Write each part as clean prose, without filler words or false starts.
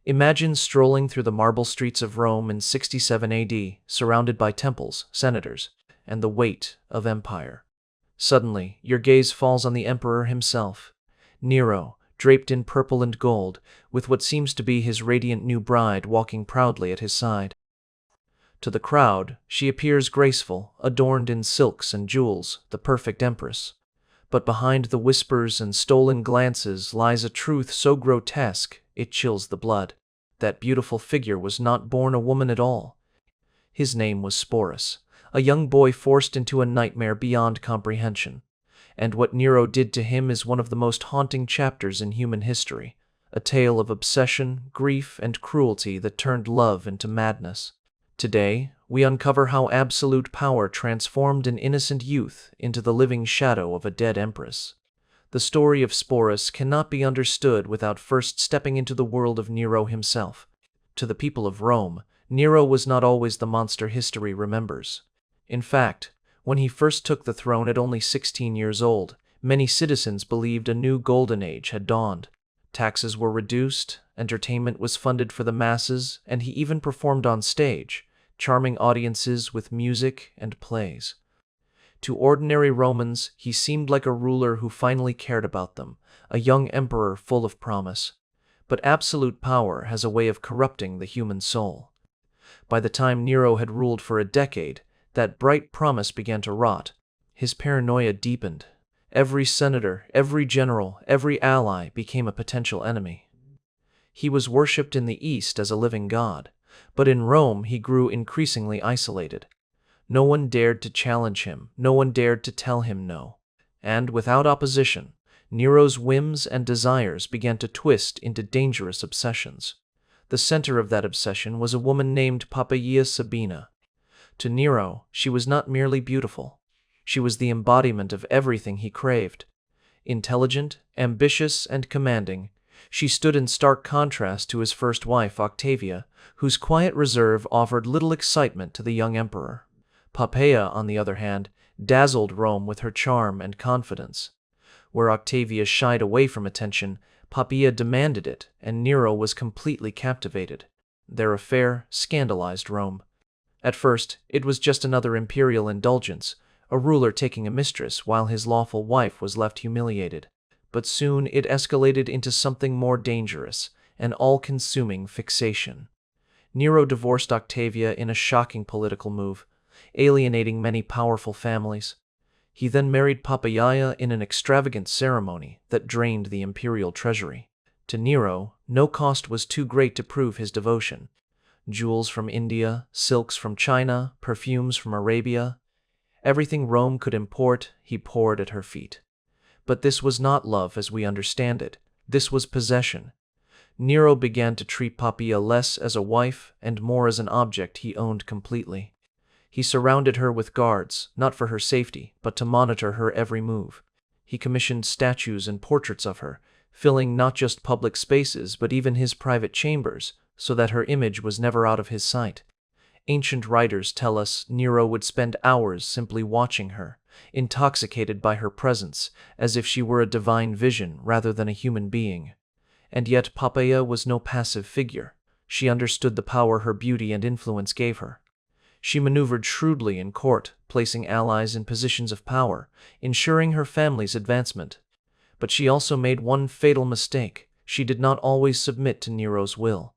Imagine strolling through the marble streets of Rome in 67 AD, surrounded by temples, senators, and the weight of empire. Suddenly, your gaze falls on the emperor himself, Nero, draped in purple and gold, with what seems to be his radiant new bride walking proudly at his side. To the crowd, she appears graceful, adorned in silks and jewels, the perfect empress. But behind the whispers and stolen glances lies a truth so grotesque it chills the blood. That beautiful figure was not born a woman at all. His name was Sporus, a young boy forced into a nightmare beyond comprehension. And what Nero did to him is one of the most haunting chapters in human history, a tale of obsession, grief, and cruelty that turned love into madness. Today, we uncover how absolute power transformed an innocent youth into the living shadow of a dead empress. The story of Sporus cannot be understood without first stepping into the world of Nero himself. To the people of Rome, Nero was not always the monster history remembers. In fact, when he first took the throne at only 16 years old, many citizens believed a new golden age had dawned. Taxes were reduced, entertainment was funded for the masses, and he even performed on stage, charming audiences with music and plays. To ordinary Romans, he seemed like a ruler who finally cared about them, a young emperor full of promise. But absolute power has a way of corrupting the human soul. By the time Nero had ruled for a decade, that bright promise began to rot. His paranoia deepened. Every senator, every general, every ally became a potential enemy. He was worshipped in the East as a living god, but in Rome he grew increasingly isolated. No one dared to challenge him, no one dared to tell him no. And without opposition, Nero's whims and desires began to twist into dangerous obsessions. The center of that obsession was a woman named Poppaea Sabina. To Nero, she was not merely beautiful. She was the embodiment of everything he craved. Intelligent, ambitious, and commanding, she stood in stark contrast to his first wife, Octavia, whose quiet reserve offered little excitement to the young emperor. Poppaea, on the other hand, dazzled Rome with her charm and confidence. Where Octavia shied away from attention, Poppaea demanded it, and Nero was completely captivated. Their affair scandalized Rome. At first, it was just another imperial indulgence, a ruler taking a mistress while his lawful wife was left humiliated. But soon it escalated into something more dangerous, an all-consuming fixation. Nero divorced Octavia in a shocking political move, alienating many powerful families. He then married Poppaea in an extravagant ceremony that drained the imperial treasury. To Nero, no cost was too great to prove his devotion. Jewels from India, silks from China, perfumes from Arabia, everything Rome could import, he poured at her feet. But this was not love as we understand it. This was possession. Nero began to treat Poppaea less as a wife and more as an object he owned completely. He surrounded her with guards, not for her safety, but to monitor her every move. He commissioned statues and portraits of her, filling not just public spaces but even his private chambers, so that her image was never out of his sight. Ancient writers tell us Nero would spend hours simply watching her, intoxicated by her presence, as if she were a divine vision rather than a human being. And yet Poppaea was no passive figure. She understood the power her beauty and influence gave her. She maneuvered shrewdly in court, placing allies in positions of power, ensuring her family's advancement. But she also made one fatal mistake. She did not always submit to Nero's will.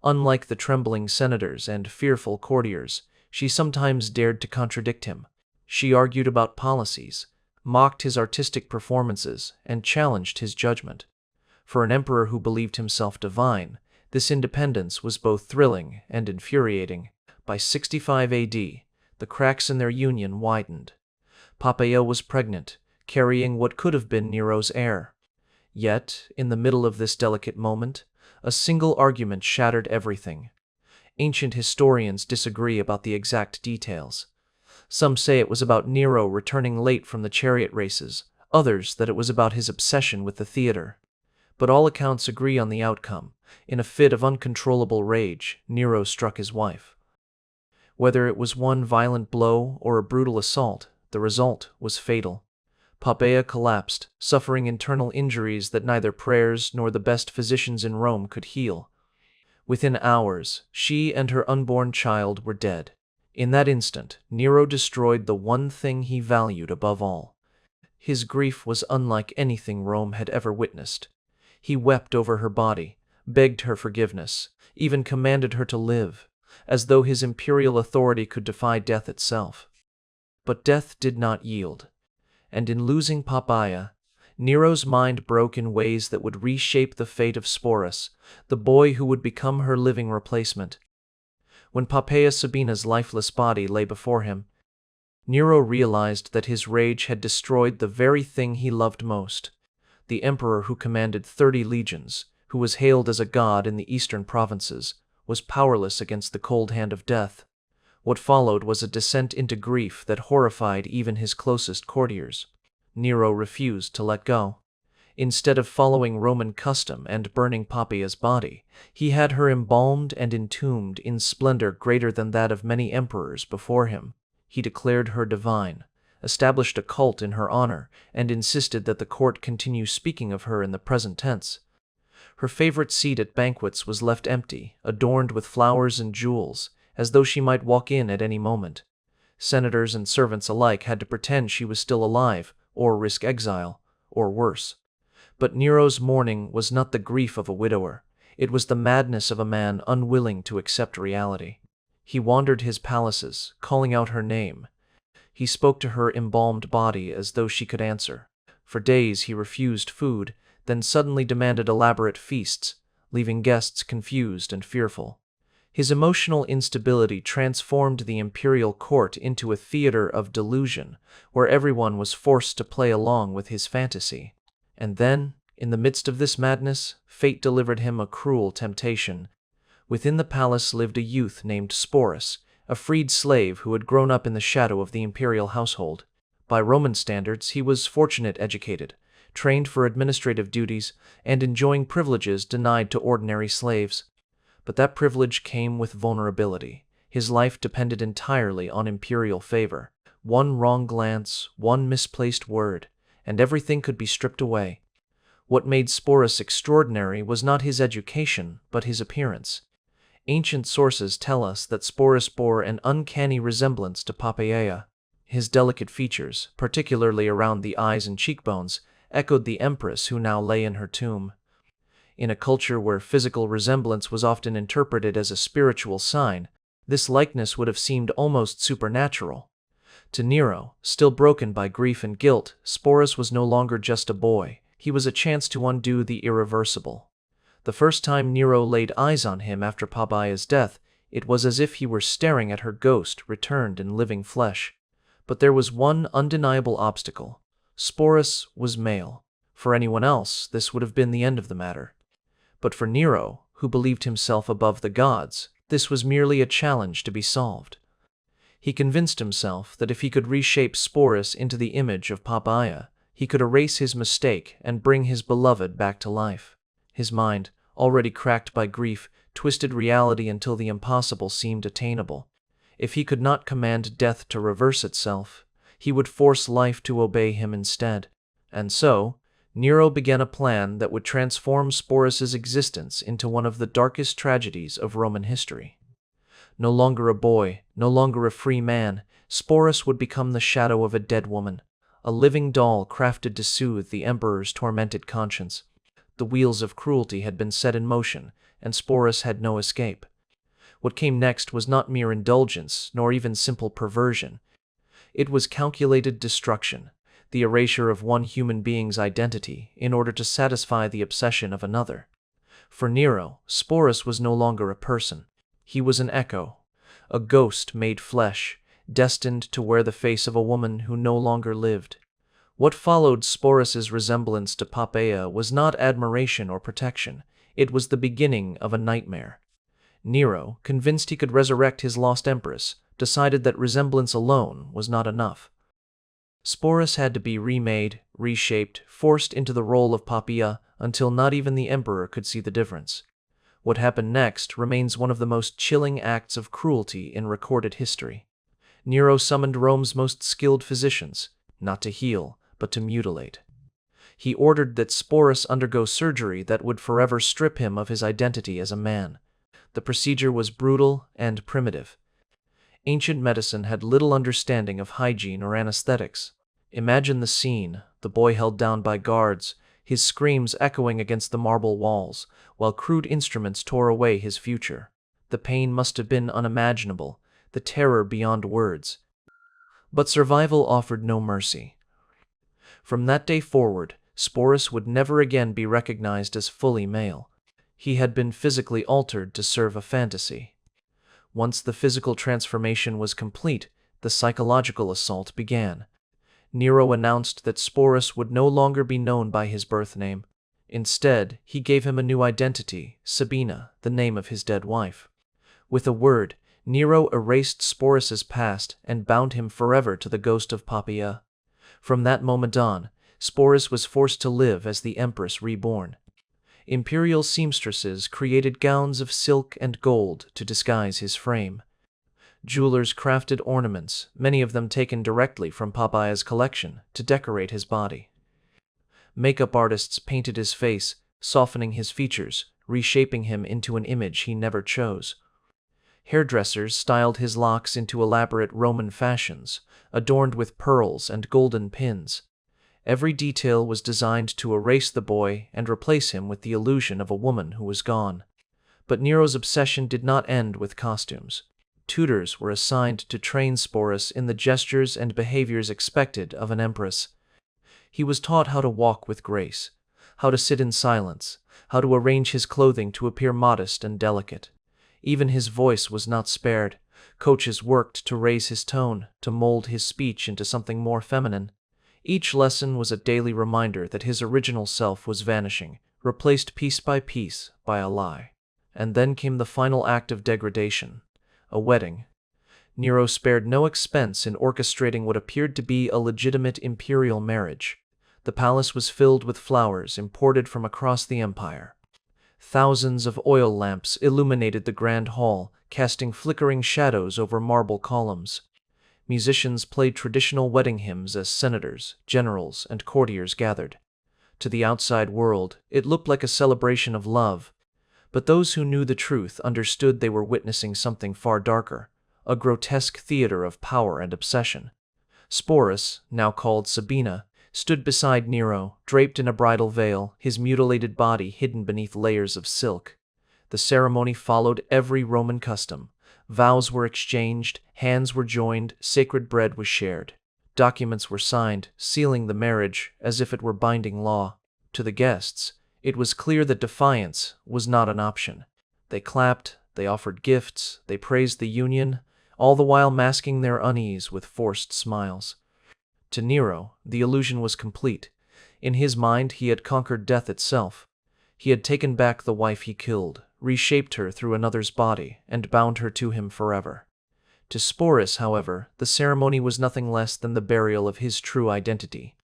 Unlike the trembling senators and fearful courtiers, she sometimes dared to contradict him. She argued about policies, mocked his artistic performances, and challenged his judgment. For an emperor who believed himself divine, this independence was both thrilling and infuriating. By 65 AD, the cracks in their union widened. Poppaea was pregnant, carrying what could have been Nero's heir. Yet, in the middle of this delicate moment, a single argument shattered everything. Ancient historians disagree about the exact details. Some say it was about Nero returning late from the chariot races, others that it was about his obsession with the theater. But all accounts agree on the outcome. In a fit of uncontrollable rage, Nero struck his wife. Whether it was one violent blow or a brutal assault, the result was fatal. Poppaea collapsed, suffering internal injuries that neither prayers nor the best physicians in Rome could heal. Within hours, she and her unborn child were dead. In that instant, Nero destroyed the one thing he valued above all. His grief was unlike anything Rome had ever witnessed. He wept over her body, begged her forgiveness, even commanded her to live, as though his imperial authority could defy death itself. But death did not yield, and in losing Poppaea, Nero's mind broke in ways that would reshape the fate of Sporus, the boy who would become her living replacement. When Poppaea Sabina's lifeless body lay before him, Nero realized that his rage had destroyed the very thing he loved most. The emperor who commanded 30 legions, who was hailed as a god in the eastern provinces, was powerless against the cold hand of death. What followed was a descent into grief that horrified even his closest courtiers. Nero refused to let go. Instead of following Roman custom and burning Poppaea's body, he had her embalmed and entombed in splendor greater than that of many emperors before him. He declared her divine, established a cult in her honor, and insisted that the court continue speaking of her in the present tense. Her favorite seat at banquets was left empty, adorned with flowers and jewels, as though she might walk in at any moment. Senators and servants alike had to pretend she was still alive, or risk exile, or worse. But Nero's mourning was not the grief of a widower. It was the madness of a man unwilling to accept reality. He wandered his palaces, calling out her name. He spoke to her embalmed body as though she could answer. For days he refused food, then suddenly demanded elaborate feasts, leaving guests confused and fearful. His emotional instability transformed the imperial court into a theater of delusion, where everyone was forced to play along with his fantasy. And then, in the midst of this madness, fate delivered him a cruel temptation. Within the palace lived a youth named Sporus, a freed slave who had grown up in the shadow of the imperial household. By Roman standards, he was fortunate educated, trained for administrative duties, and enjoying privileges denied to ordinary slaves. But that privilege came with vulnerability. His life depended entirely on imperial favor. One wrong glance, one misplaced word, and everything could be stripped away. What made Sporus extraordinary was not his education, but his appearance. Ancient sources tell us that Sporus bore an uncanny resemblance to Poppaea. His delicate features, particularly around the eyes and cheekbones, echoed the empress who now lay in her tomb. In a culture where physical resemblance was often interpreted as a spiritual sign, this likeness would have seemed almost supernatural. To Nero, still broken by grief and guilt, Sporus was no longer just a boy. He was a chance to undo the irreversible. The first time Nero laid eyes on him after Poppaea's death, it was as if he were staring at her ghost returned in living flesh. But there was one undeniable obstacle. Sporus was male. For anyone else, this would have been the end of the matter. But for Nero, who believed himself above the gods, this was merely a challenge to be solved. He convinced himself that if he could reshape Sporus into the image of Poppaea, he could erase his mistake and bring his beloved back to life. His mind, already cracked by grief, twisted reality until the impossible seemed attainable. If he could not command death to reverse itself, he would force life to obey him instead. And so, Nero began a plan that would transform Sporus's existence into one of the darkest tragedies of Roman history. No longer a boy, no longer a free man, Sporus would become the shadow of a dead woman, a living doll crafted to soothe the emperor's tormented conscience. The wheels of cruelty had been set in motion, and Sporus had no escape. What came next was not mere indulgence, nor even simple perversion. It was calculated destruction, the erasure of one human being's identity in order to satisfy the obsession of another. For Nero, Sporus was no longer a person. He was an echo, a ghost made flesh, destined to wear the face of a woman who no longer lived. What followed Sporus's resemblance to Poppaea was not admiration or protection. It was the beginning of a nightmare. Nero, convinced he could resurrect his lost empress, decided that resemblance alone was not enough. Sporus had to be remade, reshaped, forced into the role of Poppaea until not even the emperor could see the difference. What happened next remains one of the most chilling acts of cruelty in recorded history. Nero summoned Rome's most skilled physicians, not to heal, but to mutilate. He ordered that Sporus undergo surgery that would forever strip him of his identity as a man. The procedure was brutal and primitive. Ancient medicine had little understanding of hygiene or anesthetics. Imagine the scene: the boy held down by guards, his screams echoing against the marble walls, while crude instruments tore away his future. The pain must have been unimaginable, the terror beyond words. But survival offered no mercy. From that day forward, Sporus would never again be recognized as fully male. He had been physically altered to serve a fantasy. Once the physical transformation was complete, the psychological assault began. Nero announced that Sporus would no longer be known by his birth name. Instead, he gave him a new identity, Sabina, the name of his dead wife. With a word, Nero erased Sporus's past and bound him forever to the ghost of Poppaea. From that moment on, Sporus was forced to live as the empress reborn. Imperial seamstresses created gowns of silk and gold to disguise his frame. Jewelers crafted ornaments, many of them taken directly from Poppaea's collection, to decorate his body. Makeup artists painted his face, softening his features, reshaping him into an image he never chose. Hairdressers styled his locks into elaborate Roman fashions, adorned with pearls and golden pins. Every detail was designed to erase the boy and replace him with the illusion of a woman who was gone. But Nero's obsession did not end with costumes. Tutors were assigned to train Sporus in the gestures and behaviors expected of an empress. He was taught how to walk with grace, how to sit in silence, how to arrange his clothing to appear modest and delicate. Even his voice was not spared. Coaches worked to raise his tone, to mold his speech into something more feminine. Each lesson was a daily reminder that his original self was vanishing, replaced piece by piece by a lie. And then came the final act of degradation: a wedding. Nero spared no expense in orchestrating what appeared to be a legitimate imperial marriage. The palace was filled with flowers imported from across the empire. Thousands of oil lamps illuminated the grand hall, casting flickering shadows over marble columns. Musicians played traditional wedding hymns as senators, generals, and courtiers gathered. To the outside world, it looked like a celebration of love, but those who knew the truth understood they were witnessing something far darker, a grotesque theater of power and obsession. Sporus, now called Sabina, stood beside Nero, draped in a bridal veil, his mutilated body hidden beneath layers of silk. The ceremony followed every Roman custom. Vows were exchanged, hands were joined, sacred bread was shared. Documents were signed, sealing the marriage as if it were binding law. To the guests, it was clear that defiance was not an option. They clapped, they offered gifts, they praised the union, all the while masking their unease with forced smiles. To Nero, the illusion was complete. In his mind, he had conquered death itself. He had taken back the wife he killed, reshaped her through another's body, and bound her to him forever. To Sporus, however, the ceremony was nothing less than the burial of his true identity.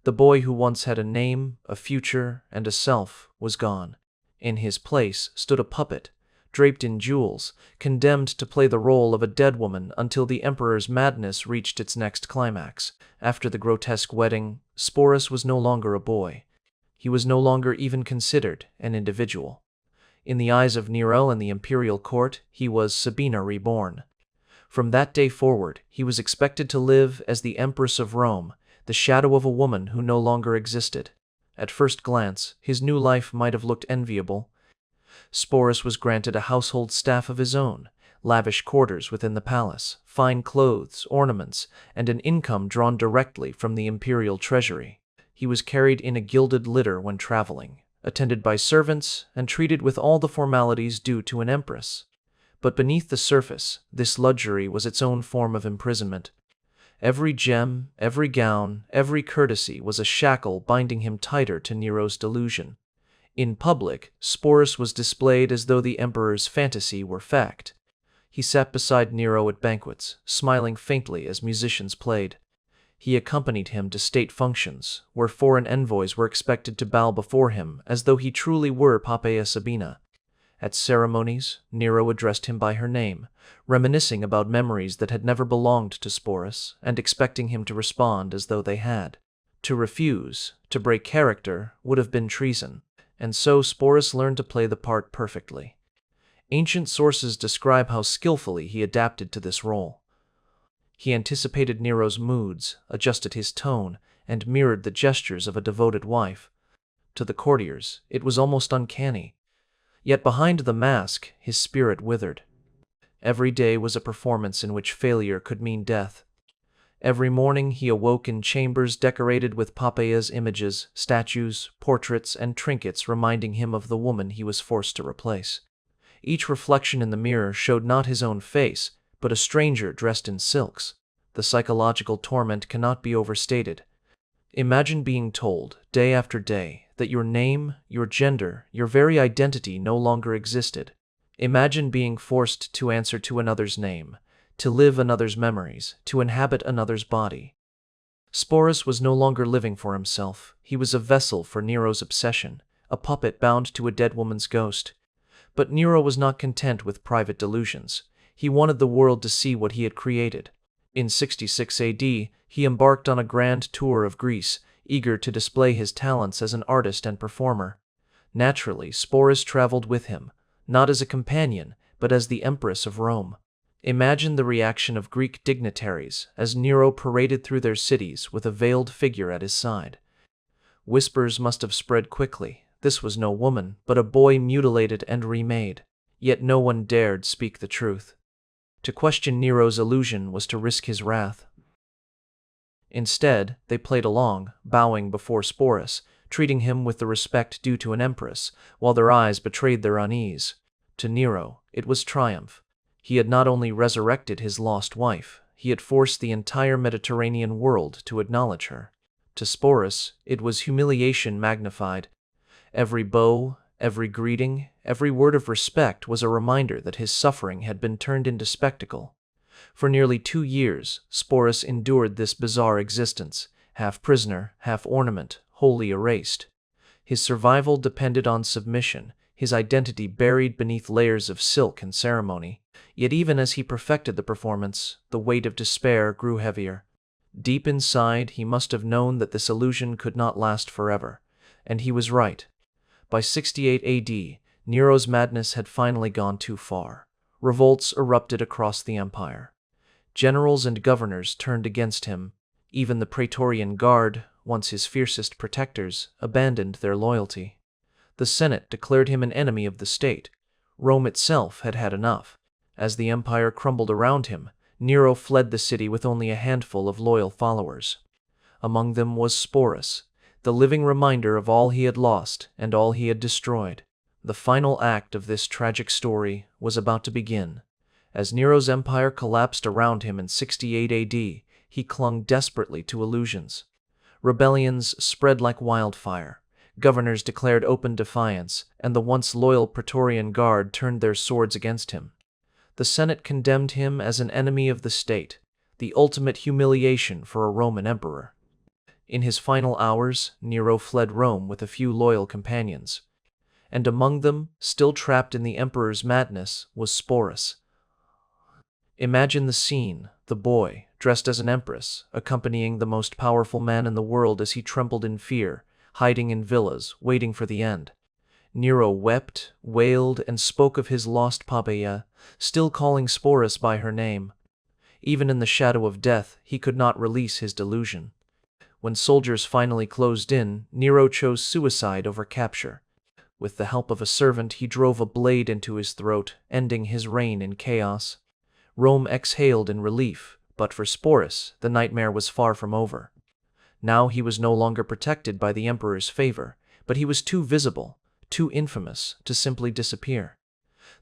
The boy who once had a name, a future, and a self was gone. In his place stood a puppet, draped in jewels, condemned to play the role of a dead woman until the emperor's madness reached its next climax. After the grotesque wedding, Sporus was no longer a boy. He was no longer even considered an individual. In the eyes of Nero and the imperial court, he was Sabina reborn. From that day forward, he was expected to live as the Empress of Rome, the shadow of a woman who no longer existed. At first glance, his new life might have looked enviable. Sporus was granted a household staff of his own, lavish quarters within the palace, fine clothes, ornaments, and an income drawn directly from the imperial treasury. He was carried in a gilded litter when traveling, attended by servants, and treated with all the formalities due to an empress. But beneath the surface, this luxury was its own form of imprisonment. Every gem, every gown, every courtesy was a shackle binding him tighter to Nero's delusion. In public, Sporus was displayed as though the emperor's fantasy were fact. He sat beside Nero at banquets, smiling faintly as musicians played. He accompanied him to state functions, where foreign envoys were expected to bow before him as though he truly were Poppaea Sabina. At ceremonies, Nero addressed him by her name, reminiscing about memories that had never belonged to Sporus, and expecting him to respond as though they had. To refuse, to break character, would have been treason, and so Sporus learned to play the part perfectly. Ancient sources describe how skillfully he adapted to this role. He anticipated Nero's moods, adjusted his tone, and mirrored the gestures of a devoted wife. To the courtiers, it was almost uncanny. Yet behind the mask, his spirit withered. Every day was a performance in which failure could mean death. Every morning he awoke in chambers decorated with Poppeia's images, statues, portraits, and trinkets reminding him of the woman he was forced to replace. Each reflection in the mirror showed not his own face, but a stranger dressed in silks. The psychological torment cannot be overstated. Imagine being told, day after day, that your name, your gender, your very identity no longer existed. Imagine being forced to answer to another's name, to live another's memories, to inhabit another's body. Sporus was no longer living for himself. He was a vessel for Nero's obsession, a puppet bound to a dead woman's ghost. But Nero was not content with private delusions. He wanted the world to see what he had created. In 66 AD, he embarked on a grand tour of Greece, eager to display his talents as an artist and performer. Naturally, Sporus traveled with him, not as a companion, but as the empress of Rome. Imagine the reaction of Greek dignitaries as Nero paraded through their cities with a veiled figure at his side. Whispers must have spread quickly. This was no woman, but a boy mutilated and remade. Yet no one dared speak the truth. To question Nero's illusion was to risk his wrath. Instead, they played along, bowing before Sporus, treating him with the respect due to an empress, while their eyes betrayed their unease. To Nero, it was triumph. He had not only resurrected his lost wife, he had forced the entire Mediterranean world to acknowledge her. To Sporus, it was humiliation magnified. Every bow, every greeting, every word of respect was a reminder that his suffering had been turned into spectacle. For nearly 2 years, Sporus endured this bizarre existence, half prisoner, half ornament, wholly erased. His survival depended on submission, his identity buried beneath layers of silk and ceremony. Yet even as he perfected the performance, the weight of despair grew heavier. Deep inside, he must have known that this illusion could not last forever. And he was right. By 68 AD, Nero's madness had finally gone too far. Revolts erupted across the empire. Generals and governors turned against him. Even the Praetorian Guard, once his fiercest protectors, abandoned their loyalty. The Senate declared him an enemy of the state. Rome itself had had enough. As the empire crumbled around him, Nero fled the city with only a handful of loyal followers. Among them was Sporus, the living reminder of all he had lost and all he had destroyed. The final act of this tragic story was about to begin. As Nero's empire collapsed around him in 68 AD, he clung desperately to illusions. Rebellions spread like wildfire. Governors declared open defiance, and the once loyal Praetorian Guard turned their swords against him. The Senate condemned him as an enemy of the state, the ultimate humiliation for a Roman emperor. In his final hours, Nero fled Rome with a few loyal companions. And among them, still trapped in the emperor's madness, was Sporus. Imagine the scene, the boy, dressed as an empress, accompanying the most powerful man in the world as he trembled in fear, hiding in villas, waiting for the end. Nero wept, wailed, and spoke of his lost Poppaea, still calling Sporus by her name. Even in the shadow of death, he could not release his delusion. When soldiers finally closed in, Nero chose suicide over capture. With the help of a servant, he drove a blade into his throat, ending his reign in chaos. Rome exhaled in relief, but for Sporus, the nightmare was far from over. Now he was no longer protected by the emperor's favor, but he was too visible, too infamous, to simply disappear.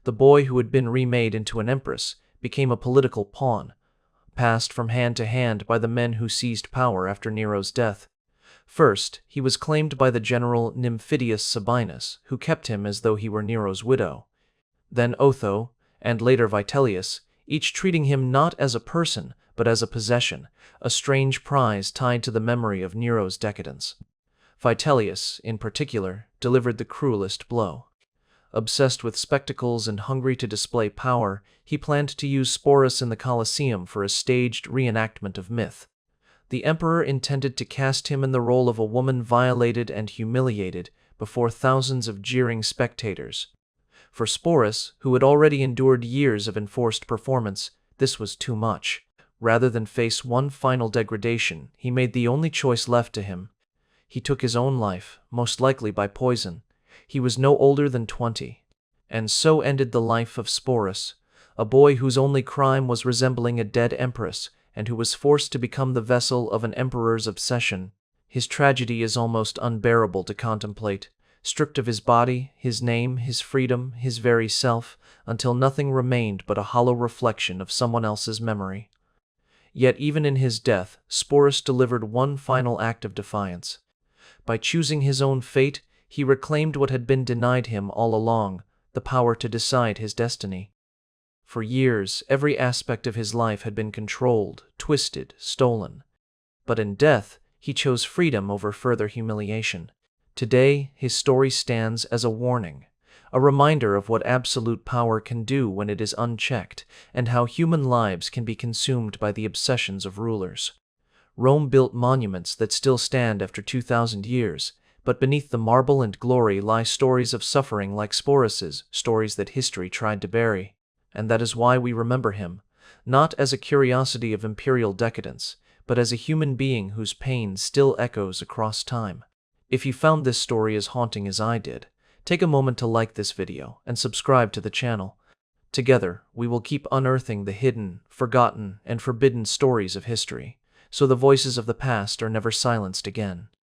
The boy who had been remade into an empress became a political pawn, passed from hand to hand by the men who seized power after Nero's death. First, he was claimed by the general Nymphidius Sabinus, who kept him as though he were Nero's widow. Then Otho, and later Vitellius, each treating him not as a person, but as a possession, a strange prize tied to the memory of Nero's decadence. Vitellius, in particular, delivered the cruelest blow. Obsessed with spectacles and hungry to display power, he planned to use Sporus in the Colosseum for a staged reenactment of myth. The emperor intended to cast him in the role of a woman violated and humiliated before thousands of jeering spectators. For Sporus, who had already endured years of enforced performance, this was too much. Rather than face one final degradation, he made the only choice left to him. He took his own life, most likely by poison. He was no older than 20. And so ended the life of Sporus, a boy whose only crime was resembling a dead empress, and who was forced to become the vessel of an emperor's obsession. His tragedy is almost unbearable to contemplate. Stripped of his body, his name, his freedom, his very self, until nothing remained but a hollow reflection of someone else's memory. Yet even in his death, Sporus delivered one final act of defiance. By choosing his own fate, he reclaimed what had been denied him all along, the power to decide his destiny. For years, every aspect of his life had been controlled, twisted, stolen. But in death, he chose freedom over further humiliation. Today, his story stands as a warning, a reminder of what absolute power can do when it is unchecked, and how human lives can be consumed by the obsessions of rulers. Rome built monuments that still stand after 2,000 years, but beneath the marble and glory lie stories of suffering like Sporus's, stories that history tried to bury. And that is why we remember him, not as a curiosity of imperial decadence, but as a human being whose pain still echoes across time. If you found this story as haunting as I did, take a moment to like this video and subscribe to the channel. Together, we will keep unearthing the hidden, forgotten, and forbidden stories of history, so the voices of the past are never silenced again.